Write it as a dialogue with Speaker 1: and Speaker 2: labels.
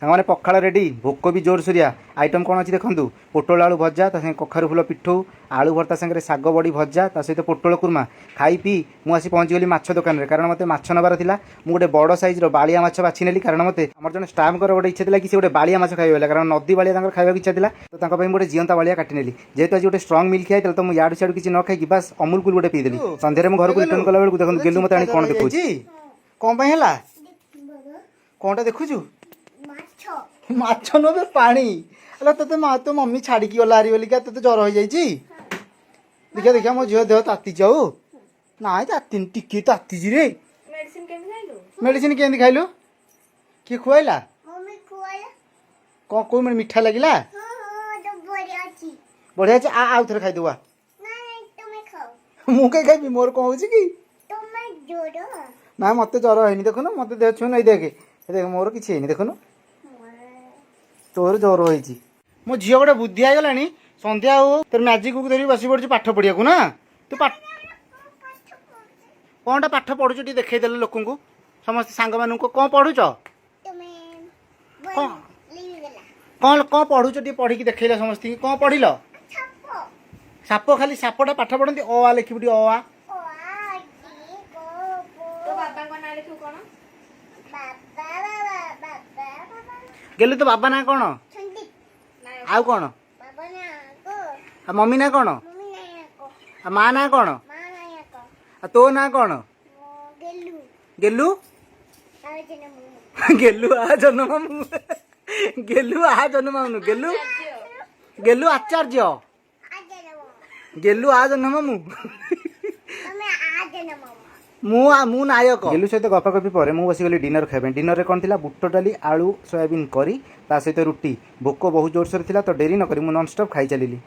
Speaker 1: सामने पखाड़ रेडी भोक भी जोरसोरिया आइटम कौन अच्छी देखूँ पोटल आलू भजा ता कखारू फुल पिठू आलू भर्ता सागर शाग बड़ी भजा ता सहित पोटल कुर्मा खाई पी मुझे पहुँचीगली माछ दोकान कारण मत माछ नबार था मुझे बड़ सैज्र बालिया माछ बाछि नेली कारण मत आम जन स्टाफ गोटे इच्छा था कि गोटे बालिया माछ खाइबा कारण नदी बालिया खाइबा इच्छा था तो गोटे जीवंता बालिया काटिनेली जेहेतु आज गोटे स्ट्रंग मिल्क खाई तो मुझे याडू सियाडू किसी न खाई बस अमूल कूल गोटे पीदेली सन्धार घर को रिटर्न कला बेलू देखो गेलू मत कौन देखो कौन है कौनटा देखुचु माछ नुहे पानी अरे ते तो मम्मी छाड़ी गला हारी बोलिका ते ज्वर हो जाइए देखिया देखिया मो झील देह ताती जाऊ ना ताती टिके ताती रे मेडिसिन केमती खाइलु किए खुआइला कौन कौ मिठा लगिला बढ़िया अच्छे आउ थे खाईदे मु कहीं खाइबी मोर कौन हो कि ना मत ज्वर है देखुन मत देह छुँ नहीं देखे देख मोर किसी है देखुन तोर ज्वर हो मो झील गोटे बुद्धि आईगला सन्ध्या हो तोर मैजिक को धरी बस पड़ी पाठ पढ़िया को ना तू कौनटा पाठ पढ़ुच टे देखईदे लोक को समस्त सांग मान कौन पढ़ुच कौन कौन पढ़ुच टे पढ़ी देखला समस्त कौन पढ़िल साप खाली सापटा पाठ पढ़ती अ आ लिखी अ आ गेलु तो बाबा ना कौन आउ कौन मम्मी ना कौन माँ ना कौन तो ना कौन गेलु गेलु आ जन्म गेलु आ जन्म गेलु गेलु आचार्य गेलु आ जन्म मु नायक गेलु सहित गपागपी पर मुझे बसीगली डिनर खाइबे डिनर कौन थी बुट डाली आलू सोयाबीन करी ता सहित रुटी भोक बहुत जोरसोर था तो डेरी नक नॉन स्टॉप खाई चली।